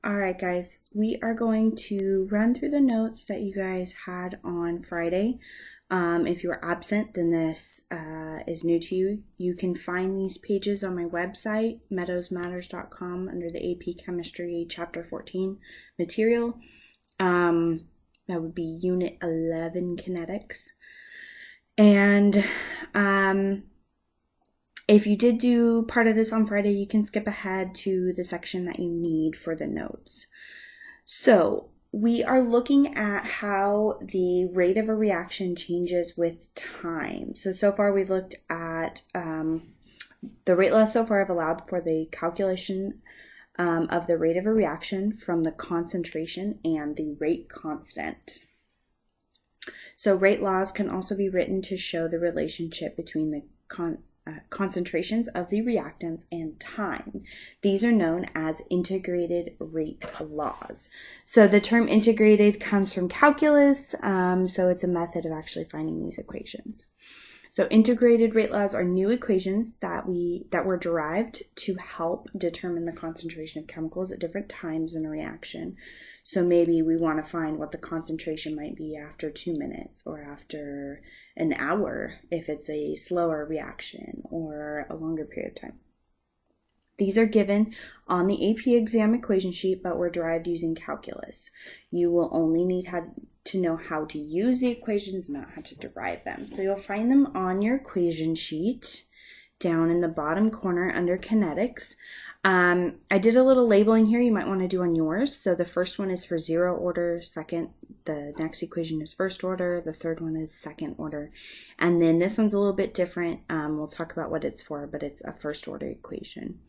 All right, guys, we are going to run through the notes that you guys had on Friday. If you were absent, then this is new to you. You can find these pages on my website, meadowsmatters.com, under the AP Chemistry Chapter 14 material. That would be Unit 11, Kinetics. And if you did do part of this on Friday, you can skip ahead to the section that you need for the notes. So we are looking at how the rate of a reaction changes with time. So far we've looked at the rate laws so far have allowed for the calculation of the rate of a reaction from the concentration and the rate constant. So rate laws can also be written to show the relationship between the concentrations of the reactants and time. These are known as integrated rate laws. So the term integrated comes from calculus, so it's a method of actually finding these equations. So integrated rate laws are new equations that were derived to help determine the concentration of chemicals at different times in a reaction. So maybe we want to find what the concentration might be after 2 minutes or after an hour if it's a slower reaction or a longer period of time. These are given on the AP exam equation sheet, but were derived using calculus. You will only need to know how to use the equations, not how to derive them. So you'll find them on your equation sheet down in the bottom corner under kinetics. I did a little labeling here you might want to do on yours. So the first one is for zero order, the next equation is first order, the third one is second order. And then this one's a little bit different. We'll talk about what it's for, but it's a first order equation.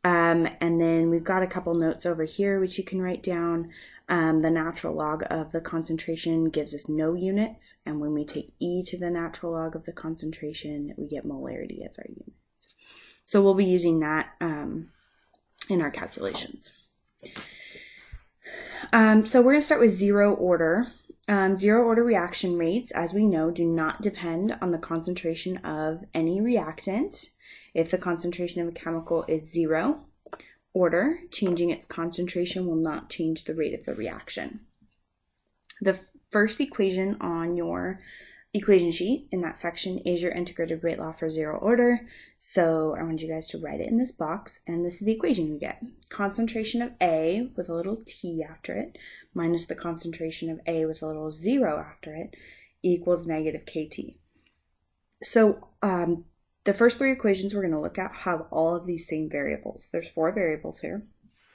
And then we've got a couple notes over here which you can write down. The natural log of the concentration gives us no units, and when we take e to the natural log of the concentration, we get molarity as our units. So we'll be using that in our calculations. So we're going to start with zero order. Zero order reaction rates, as we know, do not depend on the concentration of any reactant. If the concentration of a chemical is zero order, changing its concentration will not change the rate of the reaction. The first equation on your equation sheet in that section is your integrated rate law for zero order. So I want you guys to write it in this box, and this is the equation we get. Concentration of A with a little t after it minus the concentration of A with a little 0 after it equals negative kT. So the first three equations we're going to look at have all of these same variables. There's 4 variables here.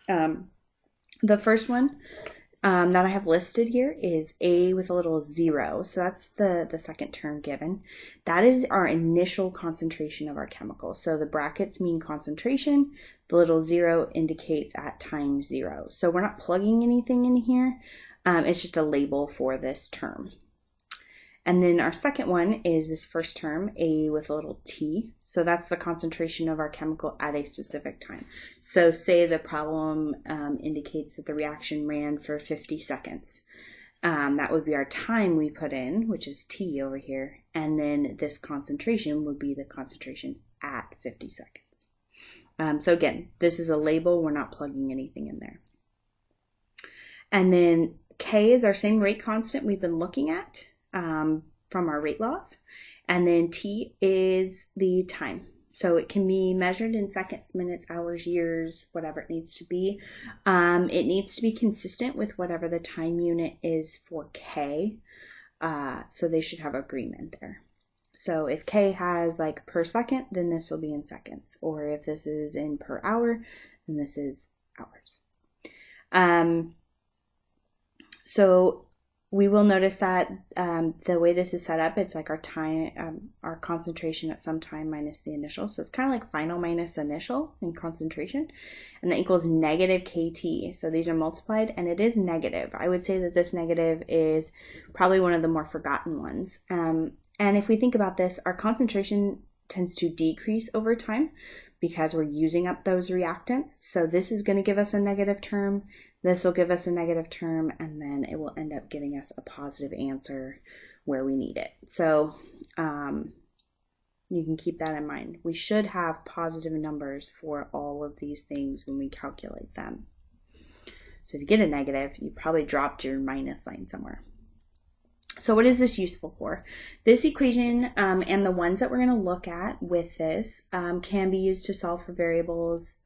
The first one that I have listed here is A with a little 0. So that's the second term given. That is our initial concentration of our chemical. So the brackets mean concentration. The little 0 indicates at time 0. So we're not plugging anything in here. It's just a label for this term. And then our second one is this first term, A with a little t. So that's the concentration of our chemical at a specific time. So say the problem indicates that the reaction ran for 50 seconds. That would be our time we put in, which is t over here. And then this concentration would be the concentration at 50 seconds. So again, this is a label. We're not plugging anything in there. And then K is our same rate constant we've been looking at from our rate laws. And then T is the time. So it can be measured in seconds, minutes, hours, years, whatever it needs to be. It needs to be consistent with whatever the time unit is for K. So they should have agreement there. So if K has like per second, then this will be in seconds. Or if this is in per hour, then this is hours. So we will notice that the way this is set up, it's like our time, our concentration at some time minus the initial. So it's kind of like final minus initial in concentration. And that equals negative kT. So these are multiplied, and it is negative. I would say that this negative is probably one of the more forgotten ones. And if we think about this, our concentration tends to decrease over time because we're using up those reactants. So this is going to give us a negative term. This will give us a negative term, and then it will end up giving us a positive answer where we need it. So you can keep that in mind. We should have positive numbers for all of these things when we calculate them. So if you get a negative, you probably dropped your minus sign somewhere. So what is this useful for? This equation and the ones that we're going to look at with this can be used to solve for variables,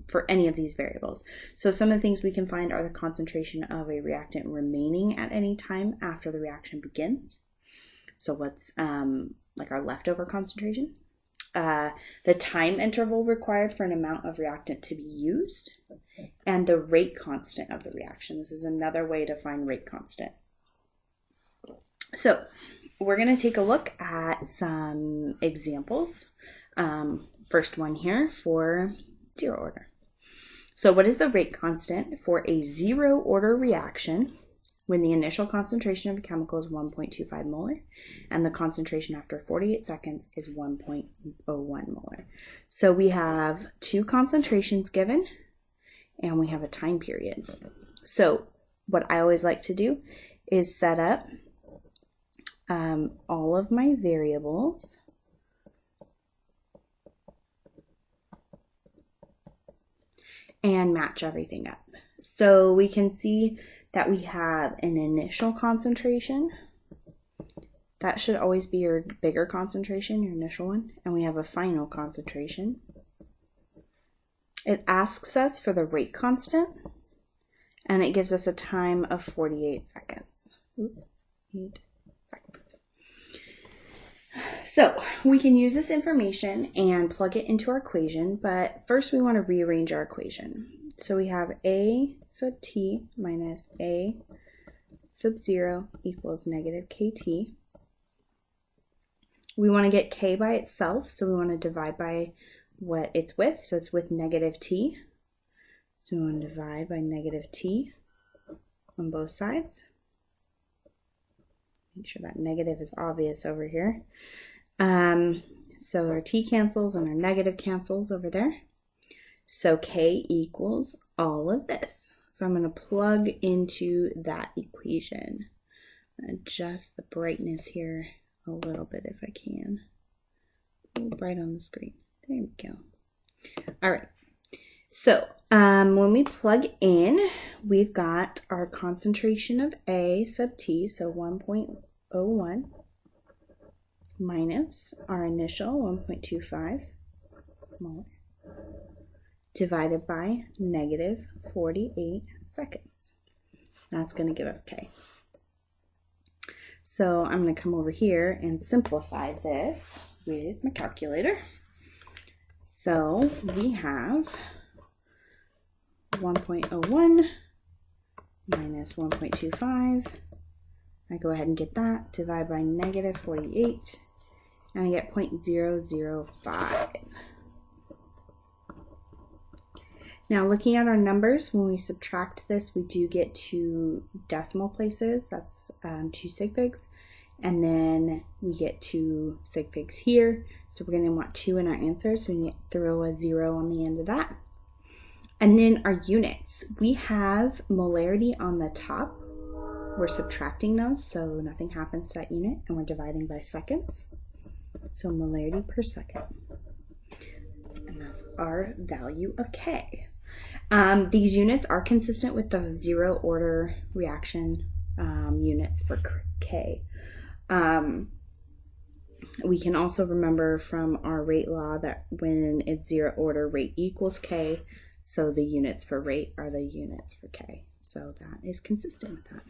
for any of these variables. So some of the things we can find are the concentration of a reactant remaining at any time after the reaction begins. So what's like our leftover concentration? The time interval required for an amount of reactant to be used, and the rate constant of the reaction. This is another way to find rate constant. So we're going to take a look at some examples. First one here for zero order. So what is the rate constant for a zero order reaction when the initial concentration of a chemical is 1.25 molar and the concentration after 48 seconds is 1.01 molar? So we have two concentrations given and we have a time period. So what I always like to do is set up all of my variables and match everything up. So we can see that we have an initial concentration. That should always be your bigger concentration, your initial one. And we have a final concentration. It asks us for the rate constant, and it gives us a time of 48 seconds. 8 seconds. So we can use this information and plug it into our equation, but first we want to rearrange our equation. So we have A sub t minus A sub 0 equals negative KT. We want to get K by itself, so we want to divide by what it's with. So it's with negative T. So we want to divide by negative T on both sides. Make sure that negative is obvious over here. So our T cancels and our negative cancels over there. So K equals all of this. So I'm going to plug into that equation. Adjust the brightness here a little bit if I can. A little bright on the screen. There we go. All right. So when we plug in, we've got our concentration of A sub T, so 1.01, minus our initial 1.25 molar, divided by negative 48 seconds. That's going to give us K. So I'm going to come over here and simplify this with my calculator. So we have 1.01 minus 1.25. I go ahead and get that, divide by negative 48, and I get 0.005. Now looking at our numbers, when we subtract this, we do get two decimal places. That's 2 sig figs. And then we get 2 sig figs here. So we're going to want 2 in our answer. So we need to throw a 0 on the end of that. And then our units. We have molarity on the top. We're subtracting those, so nothing happens to that unit. And we're dividing by seconds. So molarity per second. And that's our value of K. These units are consistent with the zero order reaction units for K. We can also remember from our rate law that when it's zero order, rate equals K. So the units for rate are the units for K. So that is consistent with that.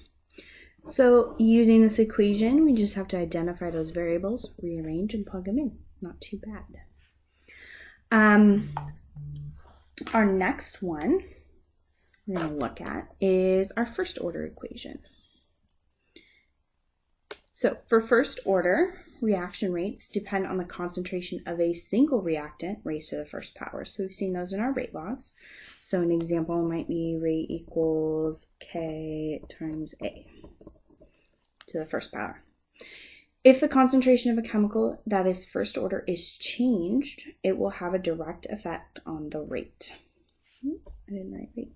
So using this equation, we just have to identify those variables, rearrange, and plug them in. Not too bad. Our next one we're going to look at is our first order equation. So for first order, reaction rates depend on the concentration of a single reactant raised to the first power. So we've seen those in our rate laws. So an example might be rate equals K times A to the first power. If the concentration of a chemical that is first order is changed, it will have a direct effect on the rate. I didn't write rate.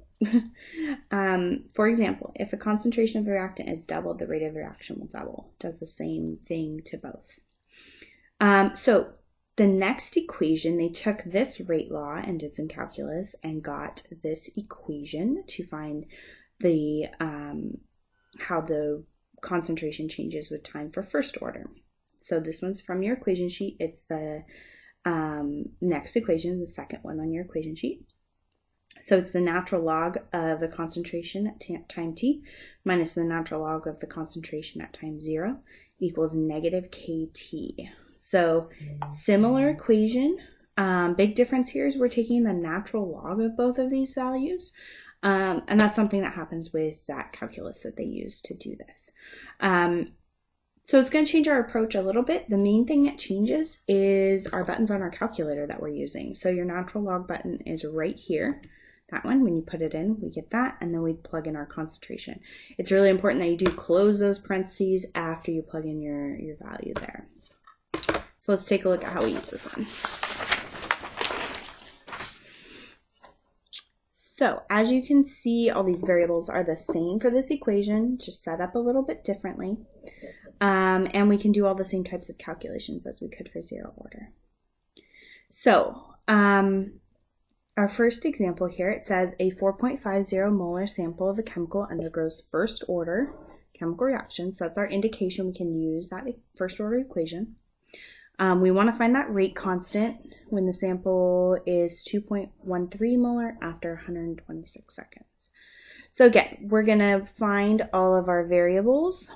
For example, if the concentration of the reactant is doubled, the rate of the reaction will double. It does the same thing to both. So the next equation, they took this rate law and did some calculus and got this equation to find the how the concentration changes with time for first order. So this one's from your equation sheet. It's the next equation, the second one on your equation sheet. So it's the natural log of the concentration at time t minus the natural log of the concentration at time 0 equals negative kt. So similar equation. Big difference here is we're taking the natural log of both of these values. And that's something that happens with that calculus that they use to do this. So it's going to change our approach a little bit. The main thing that changes is our buttons on our calculator that we're using. So your natural log button is right here. That one, when you put it in, we get that, and then we plug in our concentration. It's really important that you do close those parentheses after you plug in your value there. So let's take a look at how we use this one. So as you can see, all these variables are the same for this equation, just set up a little bit differently. And we can do all the same types of calculations as we could for zero order. So our first example here, it says a 4.50 molar sample of a chemical undergoes first order chemical reaction. So that's our indication we can use that first order equation. We want to find that rate constant when the sample is 2.13 molar after 126 seconds. So again, we're going to find all of our variables.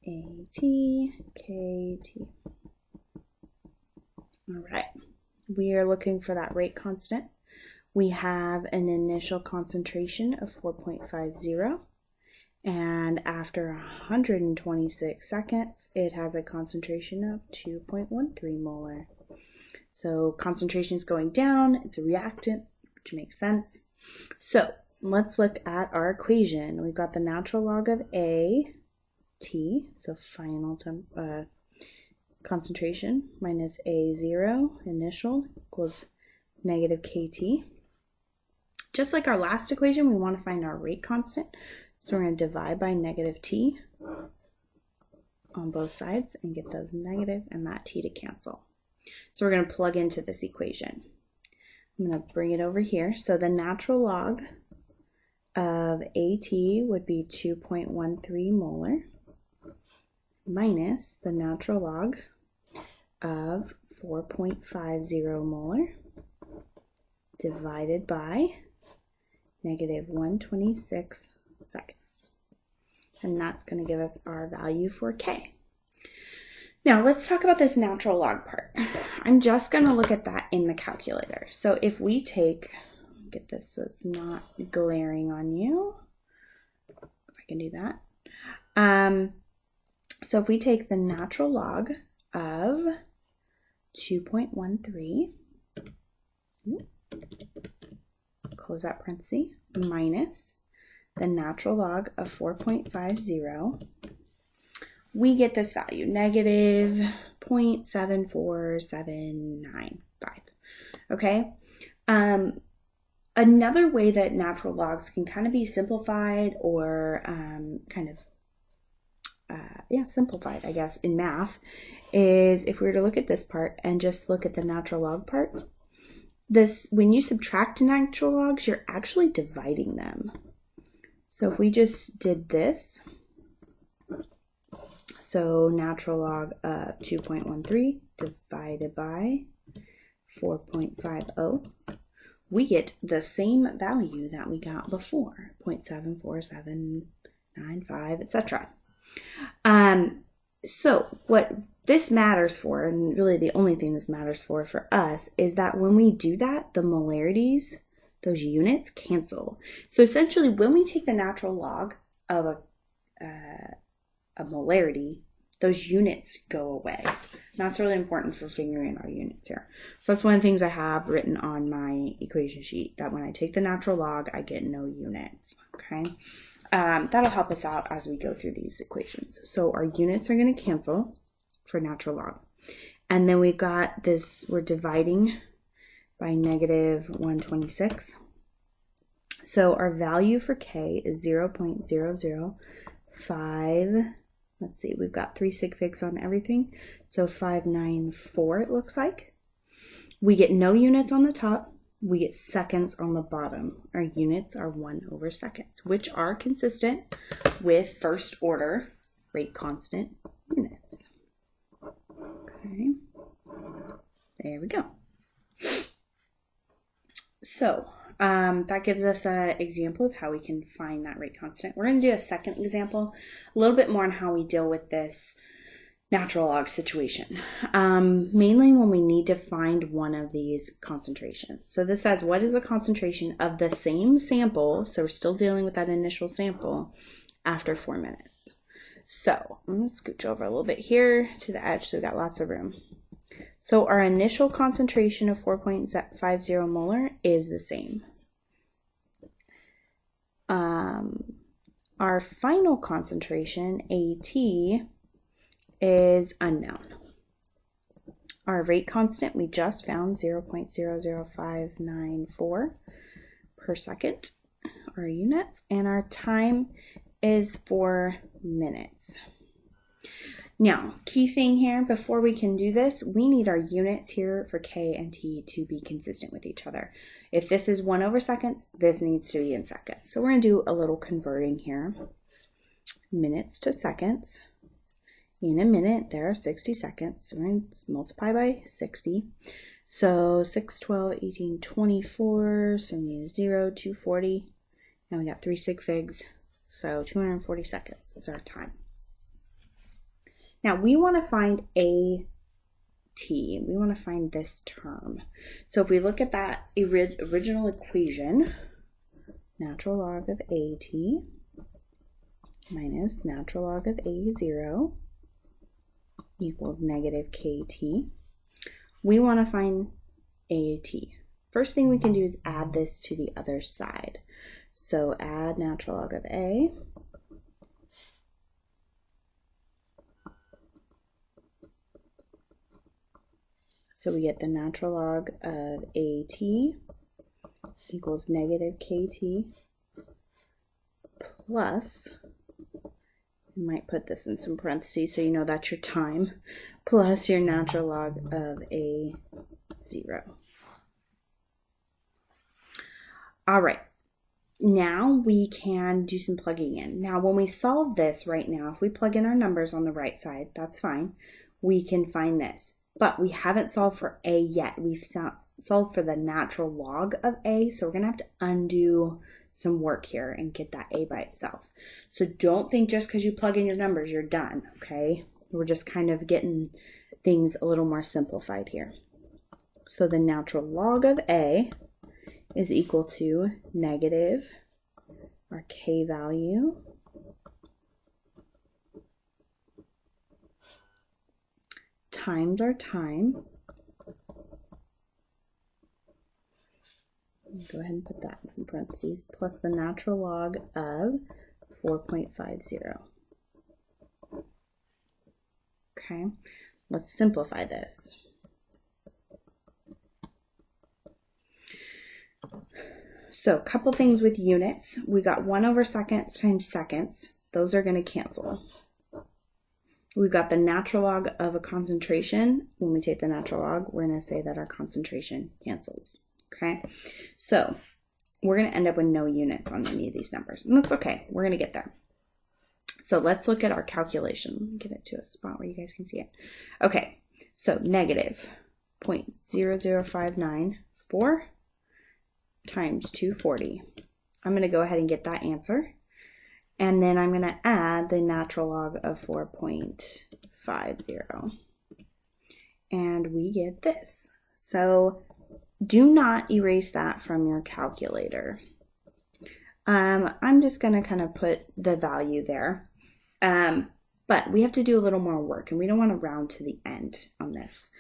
AT, KT. All right. We are looking for that rate constant. We have an initial concentration of 4.50, and after 126 seconds, it has a concentration of 2.13 molar. So concentration is going down, it's a reactant, which makes sense. So let's look at our equation. We've got the natural log of A, T, so final concentration minus A0 initial equals negative KT. Just like our last equation, we want to find our rate constant. So we're going to divide by negative T on both sides and get those negative and that T to cancel. So we're going to plug into this equation. I'm going to bring it over here. So the natural log of AT would be 2.13 molar minus the natural log of 4.50 molar divided by negative 126 seconds. And that's going to give us our value for K. Now let's talk about this natural log part. I'm just going to look at that in the calculator. So if we take, get this so it's not glaring on you, if I can do that. So if we take the natural log of 2.13, close that parenthesis, minus the natural log of 4.50, we get this value, negative 0.74795. Okay? Another way that natural logs can kind of be simplified or simplified, I guess, in math, is if we were to look at this part and just look at the natural log part, when you subtract natural logs, you're actually dividing them. So if we just did this, so natural log of 2.13 divided by 4.50, we get the same value that we got before, 0.74795, etc. So what this matters for, and really the only thing this matters for us, is that when we do that, the molarities, those units, cancel. So essentially, when we take the natural log of a molarity, those units go away. And that's really important for figuring our units here. So that's one of the things I have written on my equation sheet, that when I take the natural log, I get no units, okay? That'll help us out as we go through these equations. So our units are going to cancel for natural log. And then we've got this, we're dividing by negative 126. So our value for K is 0.005. Let's see, we've got 3 sig figs on everything. So 594 it looks like. We get no units on the top. we get seconds on the bottom. Our units are 1/seconds, which are consistent with first order rate constant units. Okay, there we go. So that gives us an example of how we can find that rate constant. We're going to do a second example, a little bit more on how we deal with this natural log situation, mainly when we need to find one of these concentrations. So this says, what is the concentration of the same sample? So we're still dealing with that initial sample after 4 minutes. So I'm going to scooch over a little bit here to the edge so we got lots of room. So our initial concentration of 4.50 molar is the same. Our final concentration, AT, is unknown. Our rate constant we just found, 0.00594 per second, our units, and our time is 4 minutes. Now, key thing here, before we can do this, we need our units here for K and T to be consistent with each other. If this is 1/seconds, this needs to be in seconds. So we're going to do a little converting here. Minutes to seconds. In a minute, there are 60 seconds. So we're going to multiply by 60. So 6, 12, 18, 24. So we need a 0, 240. And we got 3 sig figs. So 240 seconds is our time. Now we want to find AT. We want to find this term. So if we look at that original equation, natural log of AT minus natural log of A0 equals negative KT. We want to find AT. First thing we can do is add this to the other side. So add natural log of A so we get the natural log of AT equals negative KT plus, you might put this in some parentheses so you know that's your time, plus your natural log of A0. All right, now we can do some plugging in. Now when we solve this right now, if we plug in our numbers on the right side, that's fine. We can find this. But we haven't solved for A yet. We've solved for the natural log of A, so we're going to have to undo some work here and get that A by itself. So don't think just because you plug in your numbers, you're done, okay? We're just kind of getting things a little more simplified here. So the natural log of A is equal to negative our K value times our time. Go ahead and put that in some parentheses, plus the natural log of 4.50. Okay, let's simplify this. So a couple things with units. We got 1/seconds times seconds. Those are going to cancel. We've got the natural log of a concentration. When we take the natural log, we're going to say that our concentration cancels. Okay, so we're going to end up with no units on any of these numbers, and that's okay. We're going to get there. So let's look at our calculation. Let me get it to a spot where you guys can see it. Okay, so negative 0.00594 times 240. I'm going to go ahead and get that answer. And then I'm going to add the natural log of 4.50. And we get this. So do not erase that from your calculator. I'm just going to kind of put the value there. But we have to do a little more work, and we don't want to round to the end on this.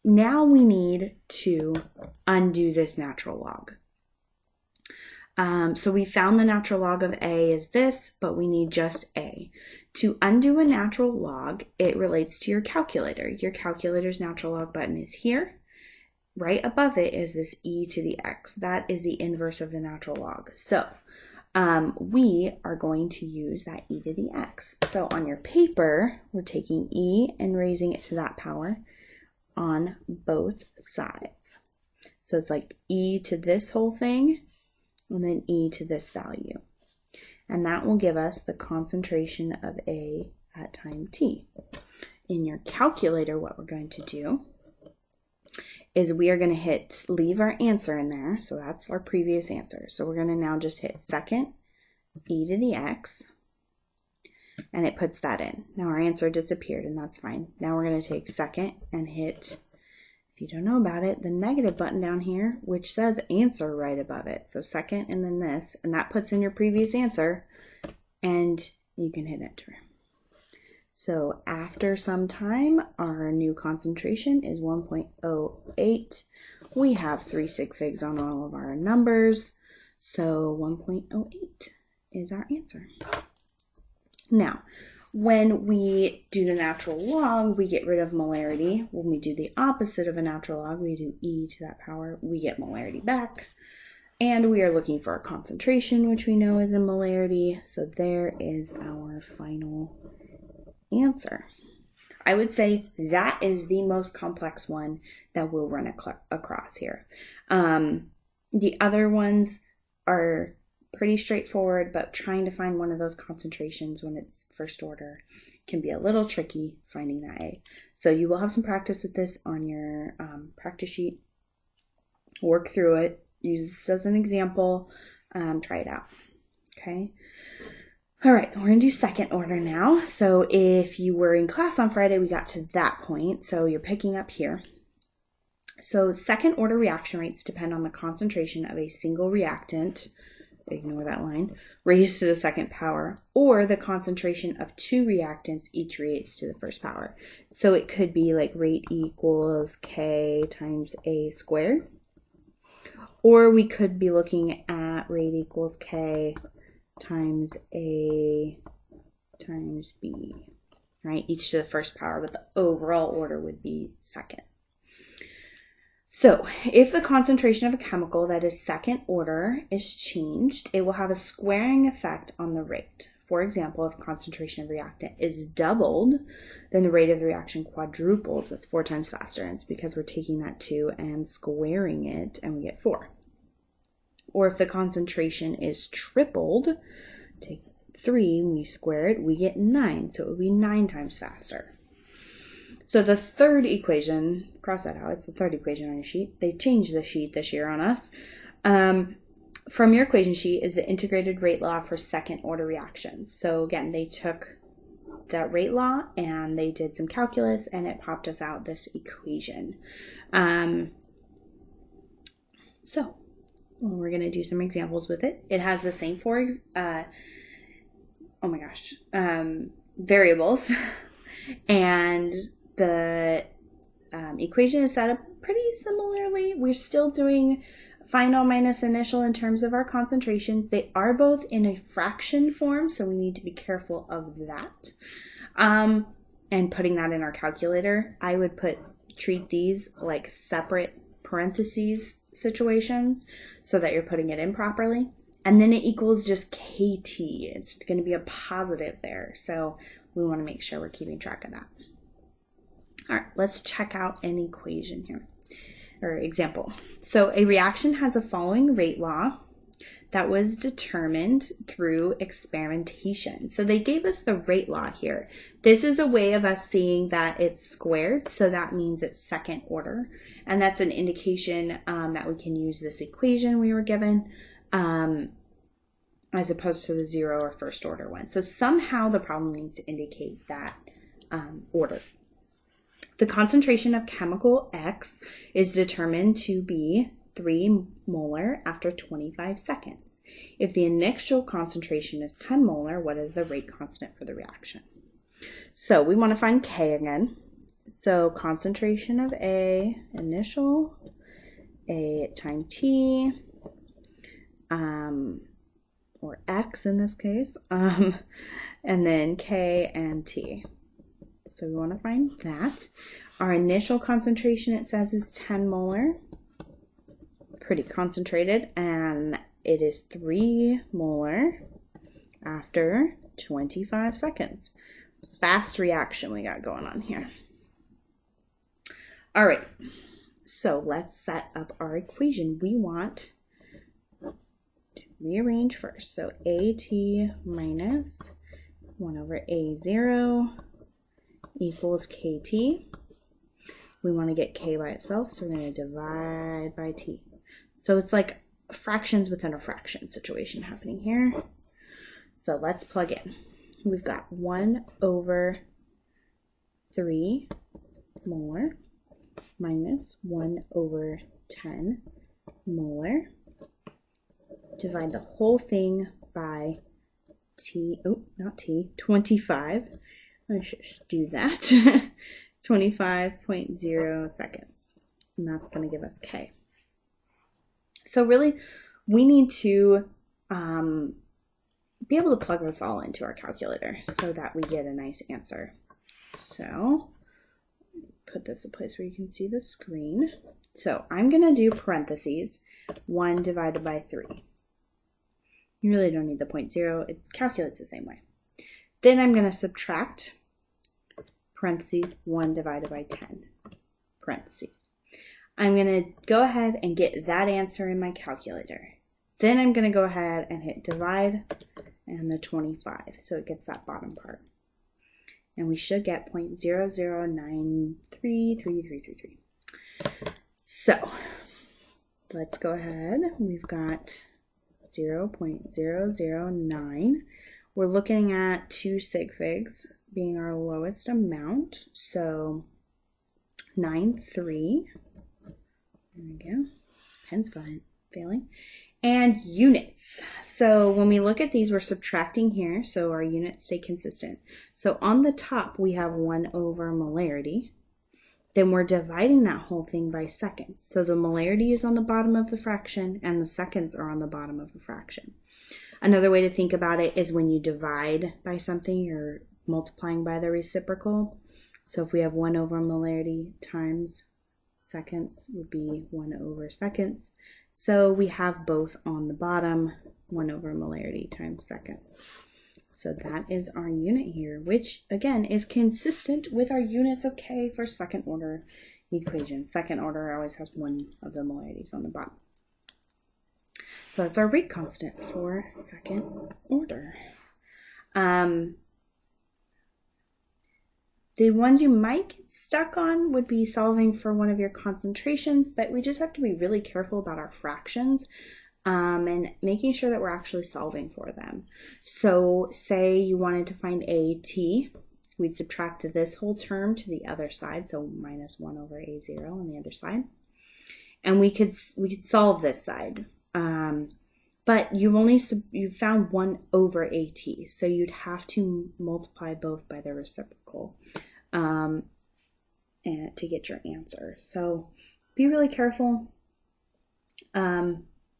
Now we need to undo this natural log. So we found the natural log of A is this, but we need just A. To undo a natural log, it relates to your calculator. Your calculator's natural log button is here. Right above it is this e to the x. That is the inverse of the natural log. So we are going to use that e to the x. So on your paper, we're taking e and raising it to that power on both sides. So it's like e to this whole thing, and then e to this value. And that will give us the concentration of A at time t. In your calculator, what we're going to do is we are going to leave our answer in there. So that's our previous answer. So we're going to now just hit second e to the x, and it puts that in. Now our answer disappeared, and that's fine. Now we're going to take second and hit, if you don't know about it, the negative button down here, which says answer right above it. So second and then this, and that puts in your previous answer, and you can hit enter. So after some time, our new concentration is 1.08. We have 3 sig figs on all of our numbers, so 1.08 is our answer. Now, when we do the natural log, we get rid of molarity. When we do the opposite of a natural log, we do e to that power, we get molarity back. And we are looking for a concentration, which we know is in molarity. So there is our final answer. I would say that is the most complex one that we'll run across here. The other ones are pretty straightforward, but trying to find one of those concentrations when it's first order can be a little tricky finding that A. So you will have some practice with this on your practice sheet. Work through it. Use this as an example. Try it out. Okay. All right, we're going to do second order now. So if you were in class on Friday, we got to that point. So you're picking up here. So second order reaction rates depend on the concentration of a single reactant, ignore that line, raised to the second power, or the concentration of 2 reactants each raised to the first power. So it could be like rate equals K times A squared. Or we could be looking at rate equals K times A times B, right? Each to the first power, but the overall order would be second. So if the concentration of a chemical that is second order is changed, it will have a squaring effect on the rate. For example, if concentration of reactant is doubled, then the rate of the reaction quadruples. That's 4 times faster. And it's because we're taking that 2 and squaring it, and we get 4. Or if the concentration is tripled, take 3, we square it, we get 9. So it would be 9 times faster. So the third equation, cross that out, it's the third equation on your sheet. They changed the sheet this year on us. From your equation sheet is the integrated rate law for second order reactions. So again, they took that rate law and they did some calculus and it popped us out this equation. We're going to do some examples with it. It has the same 4, variables. And the equation is set up pretty similarly. We're still doing final minus initial in terms of our concentrations. They are both in a fraction form, so we need to be careful of that. And putting that in our calculator, I would treat these like separate parentheses situations so that you're putting it in properly. And then it equals just KT. It's going to be a positive there. So we want to make sure we're keeping track of that. All right, let's check out an equation here, or example. So a reaction has a following rate law that was determined through experimentation. So they gave us the rate law here. This is a way of us seeing that it's squared, so that means it's second order. And that's an indication that we can use this equation we were given as opposed to the 0 or first order one. So somehow the problem needs to indicate that order. The concentration of chemical X is determined to be 3 molar after 25 seconds. If the initial concentration is 10 molar, what is the rate constant for the reaction? So we want to find K again. So concentration of A, initial, A time T, or X in this case, and then K and T. So we want to find that. Our initial concentration, it says, is 10 molar. Pretty concentrated, and it is 3 molar after 25 seconds. Fast reaction we got going on here. All right, So let's set up our equation. We want to rearrange first. So AT minus 1 over A0 equals KT. We want to get K by itself, so we're going to divide by T. So it's like fractions within a fraction situation happening here. So let's plug in. We've got 1 over 3 molar minus 1 over 10 molar. Divide the whole thing by T, oh, not T, 25. I should do that. 25.0 seconds. And that's going to give us K. So really, we need to be able to plug this all into our calculator so that we get a nice answer. So put this in a place where you can see the screen. So I'm going to do parentheses 1 divided by 3. You really don't need the 0.0. It calculates the same way. Then I'm going to subtract parentheses 1 divided by 10 parentheses. I'm going to go ahead and get that answer in my calculator. Then I'm going to go ahead and hit divide and the 25. So it gets that bottom part. And we should get 0.00933333. So let's go ahead. We've got 0.009. We're looking at 2 sig figs being our lowest amount. So 9.3. There we go. Pen's failing. And units. So when we look at these, we're subtracting here, so our units stay consistent. So on the top, we have 1 over molarity. Then we're dividing that whole thing by seconds. So the molarity is on the bottom of the fraction, and the seconds are on the bottom of the fraction. Another way to think about it is when you divide by something, you're multiplying by the reciprocal. So if we have 1 over molarity times seconds would be 1 over seconds. So we have both on the bottom, 1 over molarity times seconds. So that is our unit here, which again is consistent with our units of K for second order equation. Second order always has 1 of the molarities on the bottom. So that's our rate constant for second order. The ones you might get stuck on would be solving for one of your concentrations, but we just have to be really careful about our fractions and making sure that we're actually solving for them. So say you wanted to find AT, we'd subtract this whole term to the other side, so minus 1 over A0 on the other side. And we could solve this side. But you've found 1 over AT, so you'd have to multiply both by the reciprocal and to get your answer. So be really careful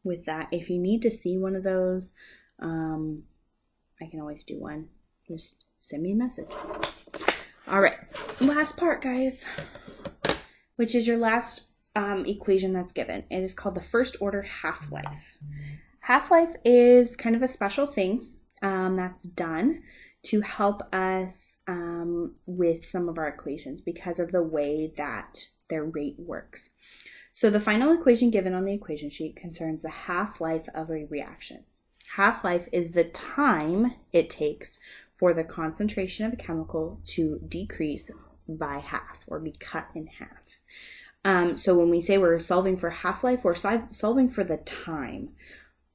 with that. If you need to see one of those, I can always do one. Just send me a message. All right, last part, guys, which is your last equation that's given. It is called the first order half-life. Half-life is kind of a special thing that's done to help us with some of our equations because of the way that their rate works. So the final equation given on the equation sheet concerns the half-life of a reaction. Half-life is the time it takes for the concentration of a chemical to decrease by half or be cut in half. So when we say we're solving for half-life, we're solving for the time,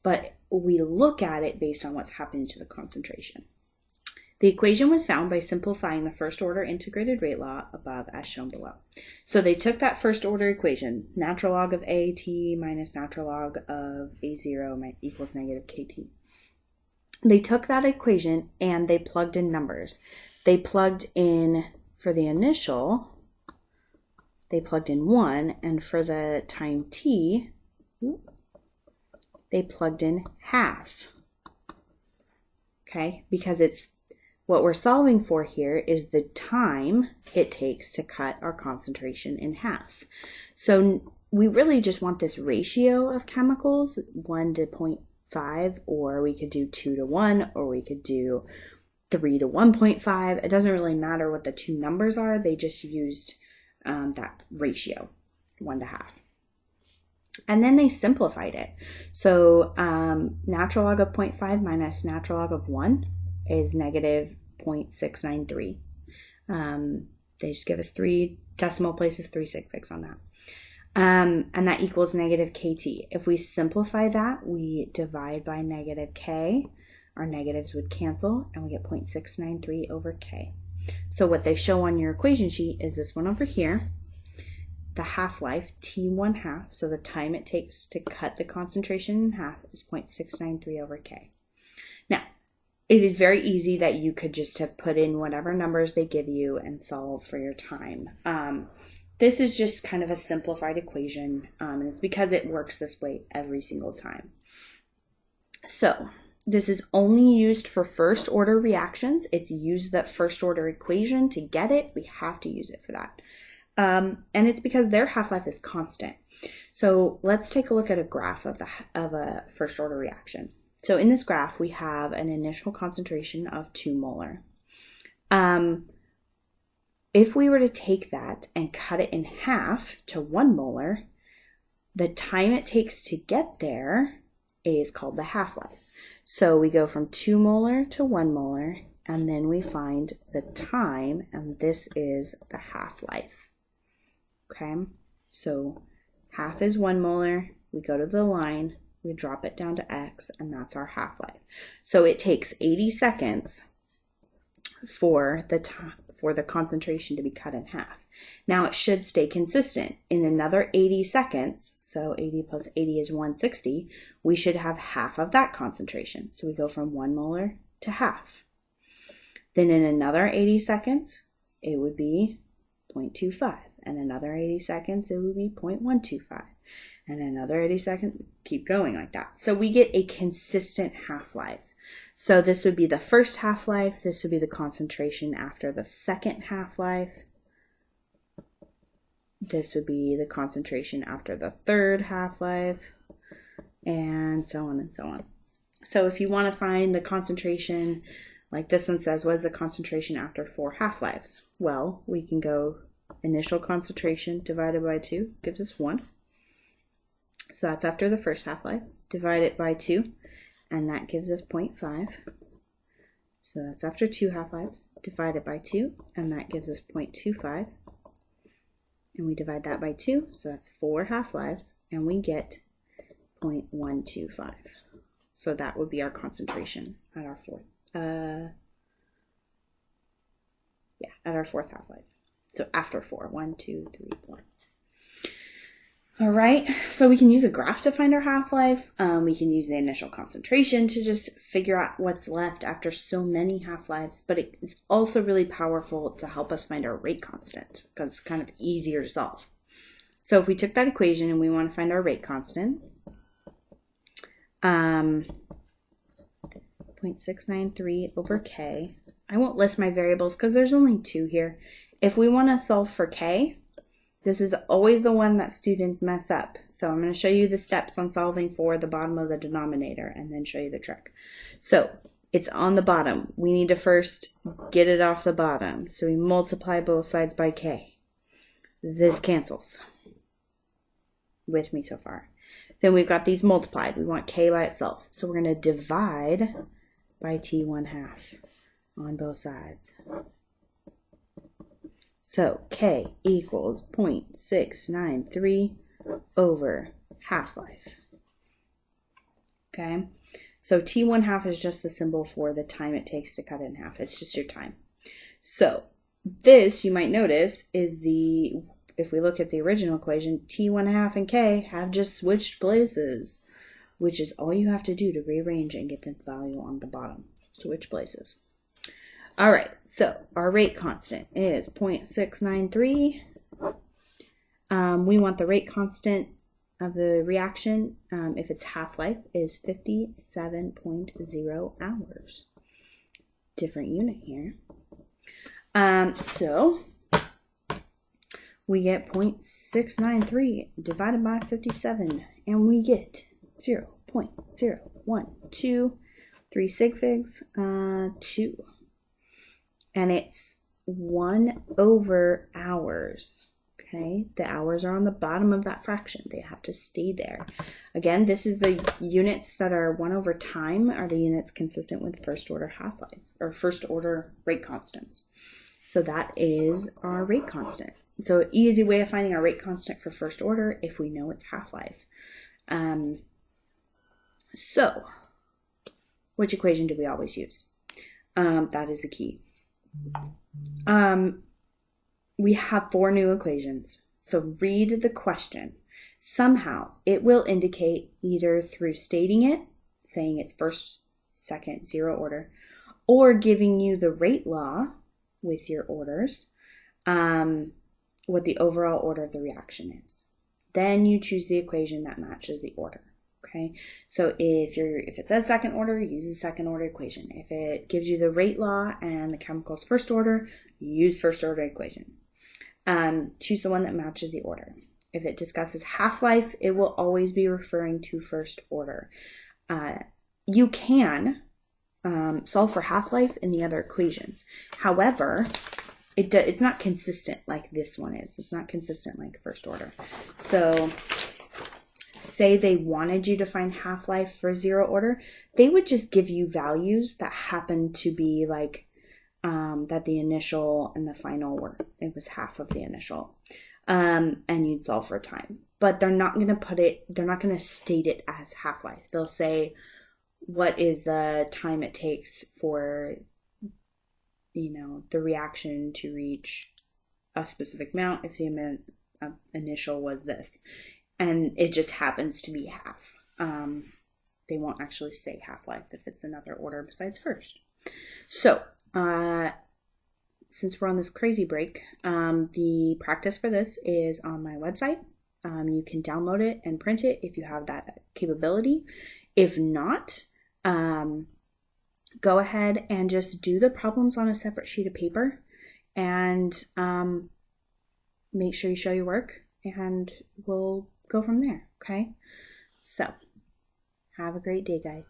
but we look at it based on what's happening to the concentration. The equation was found by simplifying the first order integrated rate law above as shown below. So they took that first order equation, natural log of AT minus natural log of A0 equals negative KT. They took that equation and they plugged in numbers. They plugged in, for the initial, they plugged in 1, and for the time t, they plugged in half. Okay, because it's what we're solving for here is the time it takes to cut our concentration in half. So we really just want this ratio of chemicals, 1 to 0.5, or we could do 2 to 1, or we could do 3 to 1.5. It doesn't really matter what the two numbers are. They just used that ratio. 1 to half. And then they simplified it. So natural log of 0.5 minus natural log of 1 is negative 0.693. They just give us 3 decimal places, 3 sig figs on that. And that equals negative kt. If we simplify that, we divide by negative k. Our negatives would cancel, and we get 0.693 over k. So what they show on your equation sheet is this one over here. The half-life, T1 half, so the time it takes to cut the concentration in half is 0.693 over k. Now, it is very easy that you could just have put in whatever numbers they give you and solve for your time. This is just kind of a simplified equation, and it's because it works this way every single time. So this is only used for first order reactions. It's used that first order equation to get it. We have to use it for that. And it's because their half-life is constant. So let's take a look at a graph of a first order reaction. So in this graph, we have an initial concentration of 2 molar. If we were to take that and cut it in half to 1 molar, the time it takes to get there is called the half-life. So we go from 2 molar to 1 molar, and then we find the time, and this is the half-life. Okay, so half is 1 molar, we go to the line, we drop it down to x, and that's our half-life. So it takes 80 seconds for the concentration to be cut in half. Now it should stay consistent. In another 80 seconds, so 80 plus 80 is 160, we should have half of that concentration. So we go from 1 molar to half. Then in another 80 seconds, it would be 0.25. And another 80 seconds, it would be 0.125. And another 80 seconds, keep going like that. So we get a consistent half-life. So this would be the first half-life. This would be the concentration after the second half-life. This would be the concentration after the third half-life, and so on and so on. So if you want to find the concentration, like this one says, what is the concentration after 4 half-lives? Well, we can go initial concentration divided by 2 gives us 1. So that's after the first half-life. Divide it by 2, and that gives us 0.5. So that's after 2 half-lives. Divide it by 2, and that gives us 0.25. And we divide that by 2, so that's 4 half-lives, and we get 0.125. So that would be our concentration at our fourth half-life. So after 4, 1, 2, 3, 4. All right, so we can use a graph to find our half-life. We can use the initial concentration to just figure out what's left after so many half-lives, but it's also really powerful to help us find our rate constant because it's kind of easier to solve. So if we took that equation and we want to find our rate constant, 0.693 over k. I won't list my variables because there's only 2 here. If we want to solve for k, this is always the one that students mess up. So I'm going to show you the steps on solving for the bottom of the denominator and then show you the trick. So it's on the bottom. We need to first get it off the bottom. So we multiply both sides by k. This cancels. With me so far. Then we've got these multiplied. We want k by itself. So we're going to divide by t1 half on both sides. So k equals 0.693 over half-life. Okay, so t1 half is just the symbol for the time it takes to cut it in half. It's just your time. So this, you might notice, is if we look at the original equation, t1 half and k have just switched places, which is all you have to do to rearrange and get the value on the bottom. Switch places. All right, so our rate constant is 0.693. We want the rate constant of the reaction, if it's half-life, is 57.0 hours. Different unit here. So we get 0.693 divided by 57, and we get 0.012, 3 sig figs, 2. And it's 1 over hours. Okay, the hours are on the bottom of that fraction. They have to stay there. Again, this is the units that are 1 over time are the units consistent with first order half-life or first order rate constants. So that is our rate constant. So an easy way of finding our rate constant for first order if we know it's half-life. So which equation do we always use? That is the key. We have 4 new equations. So read the question. Somehow it will indicate either through stating it, saying it's first, second, 0 order, or giving you the rate law with your orders, what the overall order of the reaction is. Then you choose the equation that matches the order. Okay, so if it says second order, use the second order equation. If it gives you the rate law and the chemical's first order, use first order equation. Choose the one that matches the order. If it discusses half-life, it will always be referring to first order. You can solve for half-life in the other equations. However, it's not consistent like this one is. It's not consistent like first order. So say they wanted you to find half-life for 0 order, they would just give you values that happen to be like that the initial and the final were. It was half of the initial. And you'd solve for time. But they're not going to state it as half-life. They'll say, what is the time it takes for, the reaction to reach a specific amount if the amount initial was this. And it just happens to be half. They won't actually say half-life if it's another order besides first. So, since we're on this crazy break, the practice for this is on my website. You can download it and print it if you have that capability. If not, go ahead and just do the problems on a separate sheet of paper and make sure you show your work, and we'll go from there, okay? So, have a great day, guys.